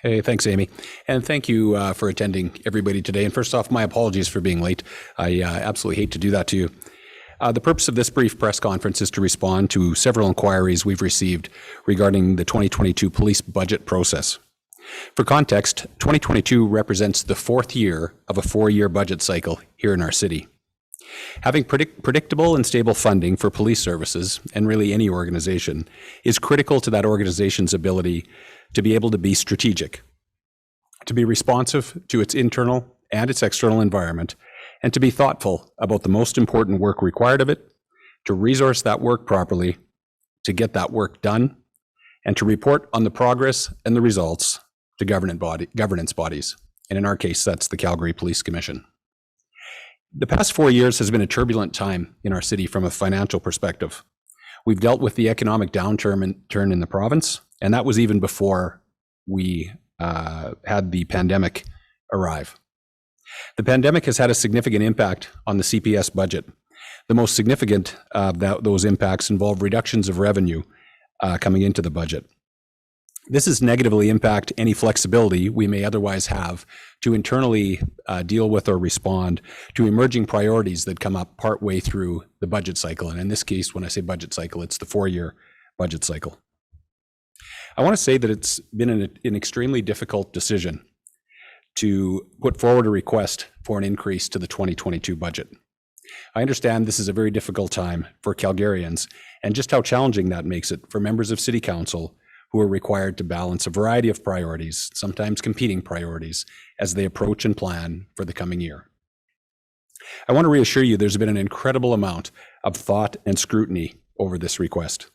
Hey, thanks, Amy. And thank you for attending, everybody, today. And first off, my apologies for being late. I absolutely hate to do that to you. The purpose of this brief press conference is to respond to several inquiries we've received regarding the 2022 police budget process. For context, 2022 represents the fourth year of a four-year budget cycle here in our city. Having predictable and stable funding for police services, and really any organization, is critical to that organization's ability to be able to be strategic, to be responsive to its internal and its external environment, and to be thoughtful about the most important work required of it, to resource that work properly, to get that work done, and to report on the progress and the results to governance bodies. And in our case, that's the Calgary Police Commission. The past 4 years has been a turbulent time in our city from a financial perspective. We've dealt with the economic downturn in the province, and that was even before we had the pandemic arrive. The pandemic has had a significant impact on the CPS budget. The most significant of those impacts involve reductions of revenue coming into the budget. This has negatively impacted any flexibility we may otherwise have to internally deal with or respond to emerging priorities that come up partway through the budget cycle. And in this case, when I say budget cycle, it's the four-year budget cycle. I want to say that it's been an extremely difficult decision to put forward a request for an increase to the 2022 budget. I understand this is a very difficult time for Calgarians and just how challenging that makes it for members of City Council who are required to balance a variety of priorities, sometimes competing priorities, as they approach and plan for the coming year. I want to reassure you there's been an incredible amount of thought and scrutiny over this request.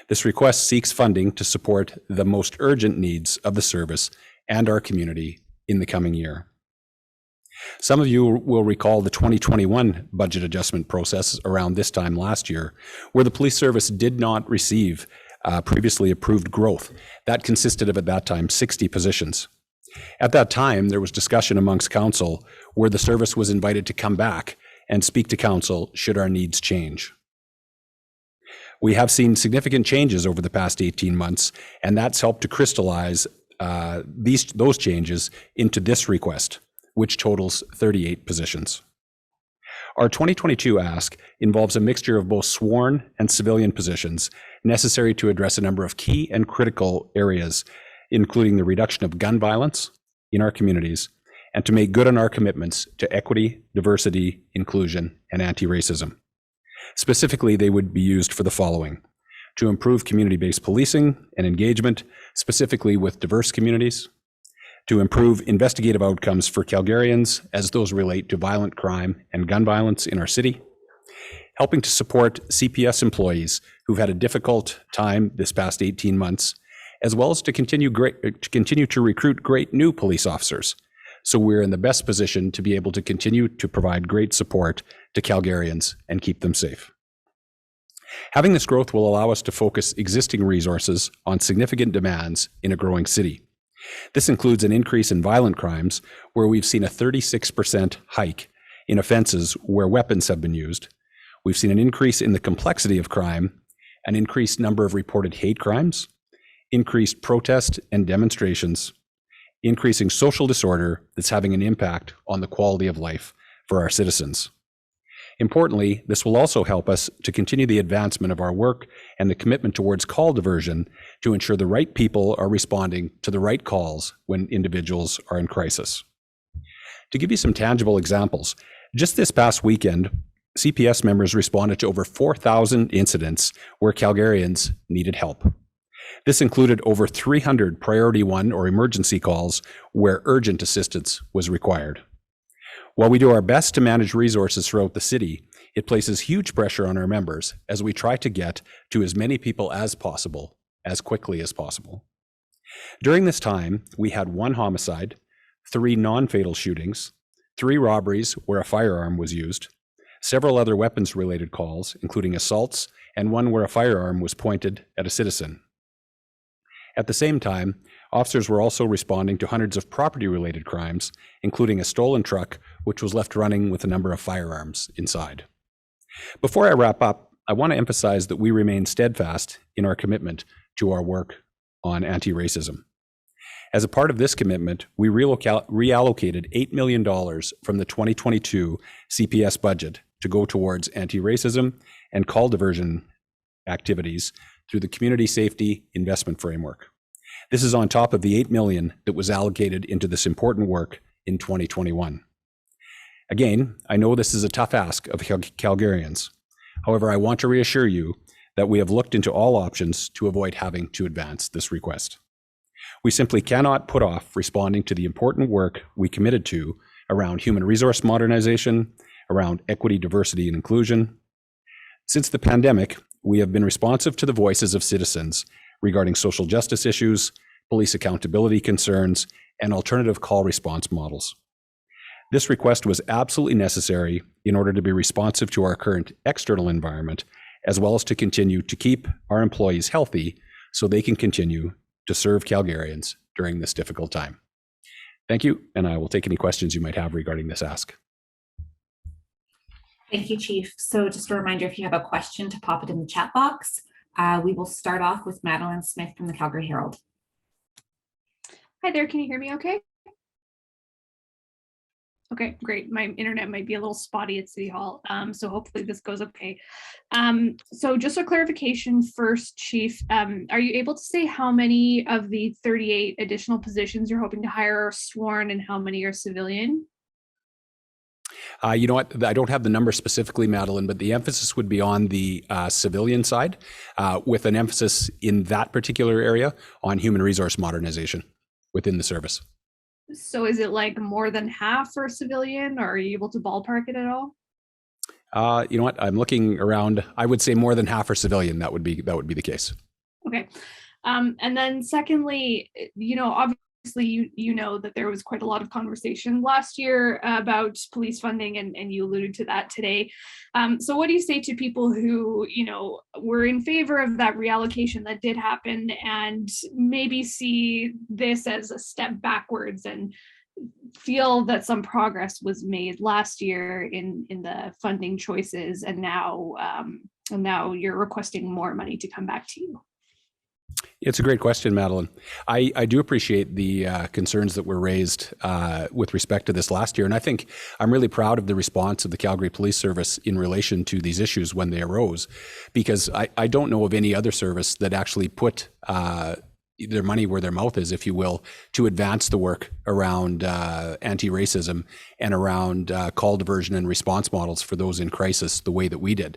This request seeks funding to support the most urgent needs of the service and our community in the coming year. Some of you will recall the 2021 budget adjustment process around this time last year, where the police service did not receive previously approved growth. That consisted of, at that time, 60 positions. At that time, there was discussion amongst council where the service was invited to come back and speak to council should our needs change. We have seen significant changes over the past 18 months, and that's helped to crystallize those changes into this request, which totals 38 positions. Our 2022 ask involves a mixture of both sworn and civilian positions necessary to address a number of key and critical areas, including the reduction of gun violence in our communities and to make good on our commitments to equity, diversity, inclusion, and anti-racism. Specifically, they would be used for the following: to improve community-based policing and engagement, specifically with diverse communities; to improve investigative outcomes for Calgarians as those relate to violent crime and gun violence in our city; helping to support CPS employees who've had a difficult time this past 18 months, as well as to continue to recruit great new police officers, so we're in the best position to be able to continue to provide great support to Calgarians and keep them safe. Having this growth will allow us to focus existing resources on significant demands in a growing city. This includes an increase in violent crimes, where we've seen a 36% hike in offenses where weapons have been used. We've seen an increase in the complexity of crime, an increased number of reported hate crimes, increased protest and demonstrations, increasing social disorder that's having an impact on the quality of life for our citizens. Importantly, this will also help us to continue the advancement of our work and the commitment towards call diversion to ensure the right people are responding to the right calls when individuals are in crisis. To give you some tangible examples, just this past weekend, CPS members responded to over 4,000 incidents where Calgarians needed help. This included over 300 priority 1 or emergency calls where urgent assistance was required. While we do our best to manage resources throughout the city, it places huge pressure on our members as we try to get to as many people as possible, as quickly as possible. During this time, we had 1 homicide, 3 non-fatal shootings, 3 robberies where a firearm was used, several other weapons-related calls, including assaults, and 1 where a firearm was pointed at a citizen. At the same time, officers were also responding to hundreds of property-related crimes, including a stolen truck, which was left running with a number of firearms inside. Before I wrap up, I want to emphasize that we remain steadfast in our commitment to our work on anti-racism. As a part of this commitment, we reallocated $8 million from the 2022 CPS budget to go towards anti-racism and call diversion activities through the Community Safety Investment Framework. This is on top of the $8 million that was allocated into this important work in 2021. Again, I know this is a tough ask of Calgarians. However, I want to reassure you that we have looked into all options to avoid having to advance this request. We simply cannot put off responding to the important work we committed to around human resource modernization, around equity, diversity, and inclusion. Since the pandemic, we have been responsive to the voices of citizens regarding social justice issues, police accountability concerns, and alternative call response models. This request was absolutely necessary in order to be responsive to our current external environment, as well as to continue to keep our employees healthy so they can continue to serve Calgarians during this difficult time. Thank you, and I will take any questions you might have regarding this ask. Thank you, Chief. So just a reminder, if you have a question, to pop it in the chat box. We will start off with Madeline Smith from the Calgary Herald. Hi there, can you hear me okay? Okay, great. My internet might be a little spotty at City Hall, so hopefully this goes okay. So just a clarification first, Chief, are you able to say how many of the 38 additional positions you're hoping to hire are sworn and how many are civilian? You know what, I don't have the number specifically, Madeline, but the emphasis would be on the civilian side, with an emphasis in that particular area on human resource modernization within the service. So is it like more than half for civilian, or are you able to ballpark it at all? You know what, I'm looking around, I would say more than half are civilian. That would be the case. Okay. And then secondly, you know, obviously you know that there was quite a lot of conversation last year about police funding, and you alluded to that today. So what do you say to people who, you know, were in favor of that reallocation that did happen and maybe see this as a step backwards and feel that some progress was made last year in the funding choices, and now you're requesting more money to come back to you? It's a great question, Madeline. I do appreciate the concerns that were raised with respect to this last year. And I think I'm really proud of the response of the Calgary Police Service in relation to these issues when they arose, because I don't know of any other service that actually put their money where their mouth is, if you will, to advance the work around anti-racism and around call diversion and response models for those in crisis the way that we did.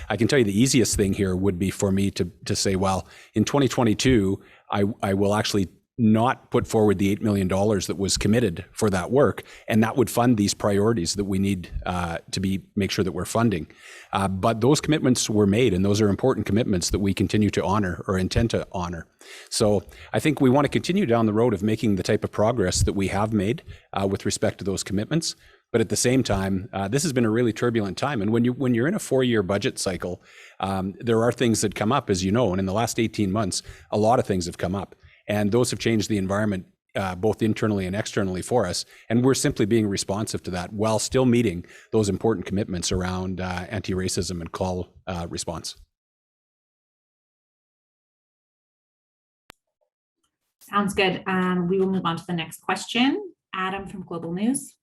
I can tell you the easiest thing here would be for me to say, well, in 2022, I will actually not put forward the $8 million that was committed for that work, and that would fund these priorities that we need to make sure that we're funding. But those commitments were made, and those are important commitments that we continue to honor or intend to honor. So I think we want to continue down the road of making the type of progress that we have made with respect to those commitments. But at the same time, this has been a really turbulent time. And when you're in a 4-year budget cycle, there are things that come up, as you know, and in the last 18 months, a lot of things have come up. And those have changed the environment both internally and externally for us. And we're simply being responsive to that while still meeting those important commitments around anti-racism and call response. Sounds good. We will move on to the next question. Adam from Global News.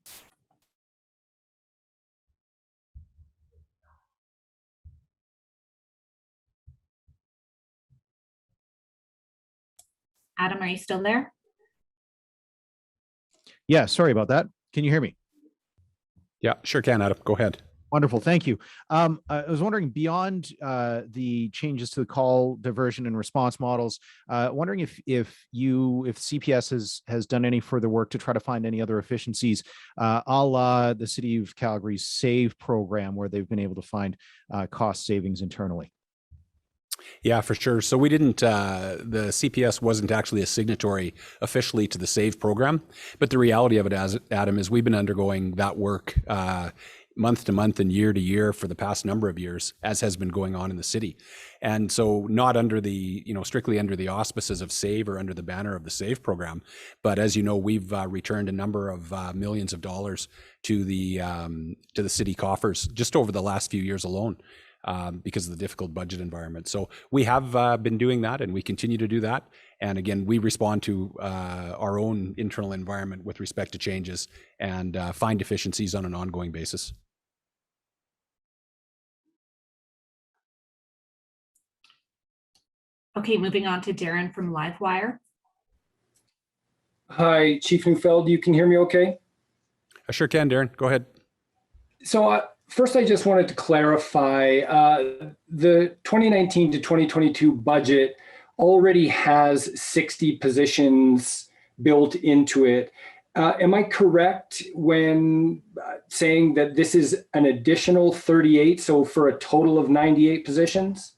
Adam, are you still there? Yeah, sorry about that. Can you hear me? Yeah, sure can, Adam. Go ahead. Wonderful, thank you. I was wondering, beyond the changes to the call diversion and response models, wondering if CPS has done any further work to try to find any other efficiencies, a la the City of Calgary's SAVE program, where they've been able to find cost savings internally. Yeah, for sure. So we didn't, the CPS wasn't actually a signatory officially to the SAVE program, but the reality of it, Adam, is we've been undergoing that work month to month and year to year for the past number of years, as has been going on in the city. And so not under the, strictly under the auspices of SAVE or under the banner of the SAVE program, but as you know, we've returned a number of millions of dollars to the city coffers just over the last few years alone. because of the difficult budget environment. So we have been doing that, and we continue to do that. And again, we respond to our own internal environment with respect to changes and find efficiencies on an ongoing basis. Okay, moving on to Darren from Livewire. Hi, Chief Neufeld. You can hear me okay? I sure can, Darren. Go ahead. So first, I just wanted to clarify the 2019 to 2022 budget already has 60 positions built into it. Am I correct when saying that this is an additional 38, so for a total of 98 positions?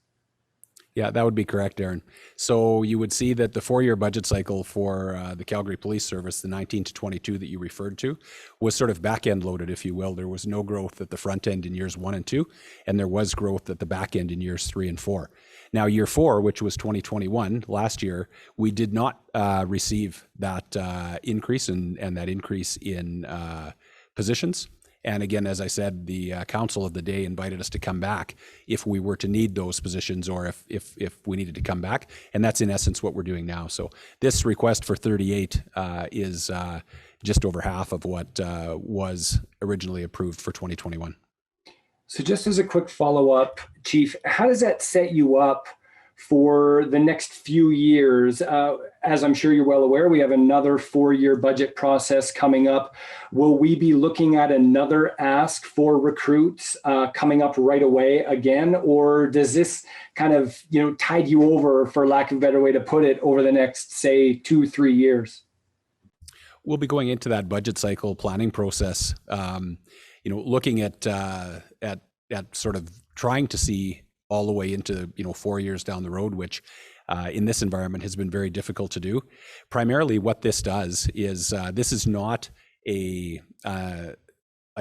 Yeah, that would be correct, Aaron. So you would see that the 4-year budget cycle for the Calgary Police Service, the 19 to 22 that you referred to, was sort of back-end loaded, if you will. There was no growth at the front end in years 1 and 2, and there was growth at the back end in years 3 and 4. Now, year 4, which was 2021, last year, we did not receive that increase and that increase in positions. And again, as I said, the council of the day invited us to come back if we were to need those positions, or if we needed to come back. And that's in essence what we're doing now. So this request for 38 is just over half of what was originally approved for 2021. So just as a quick follow-up, Chief, how does that set you up for the next few years? As I'm sure you're well aware, we have another 4-year budget process coming up. Will we be looking at another ask for recruits coming up right away again? Or does this kind of, tide you over, for lack of a better way to put it, over the next, say, 2-3 years? We'll be going into that budget cycle planning process, looking at sort of trying to see all the way into 4 years down the road, which in this environment has been very difficult to do. Primarily what this does is this is not a I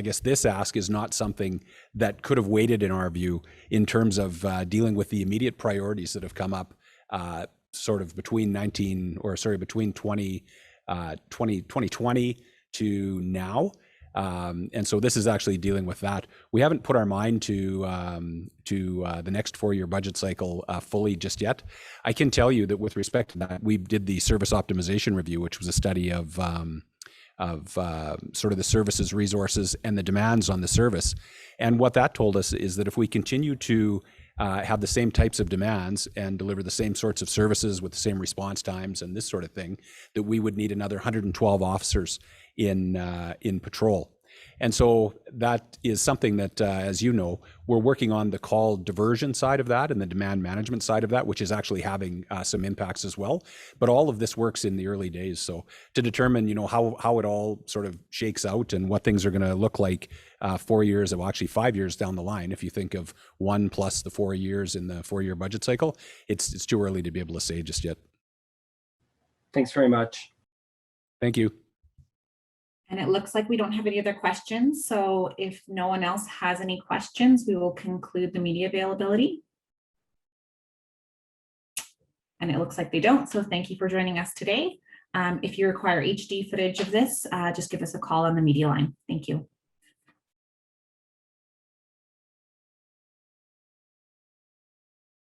guess this ask is not something that could have waited, in our view, in terms of dealing with the immediate priorities that have come up sort of between 2020 to now. And so this is actually dealing with that. We haven't put our mind to the next 4-year budget cycle fully just yet. I can tell you that with respect to that, we did the service optimization review, which was a study of sort of the services, resources, and the demands on the service. And what that told us is that if we continue to have the same types of demands and deliver the same sorts of services with the same response times and this sort of thing, that we would need another 112 officers in patrol. And so that is something that, as you know, we're working on the call diversion side of that and the demand management side of that, which is actually having some impacts as well. But all of this works in the early days. So to determine, how it all sort of shakes out and what things are going to look like 4 years, well, actually 5 years down the line, if you think of 1 plus the 4 years in the 4-year budget cycle, it's too early to be able to say just yet. Thanks very much. Thank you. And it looks like we don't have any other questions. So if no one else has any questions, we will conclude the media availability. And it looks like they don't. So thank you for joining us today. If you require HD footage of this, just give us a call on the media line. Thank you.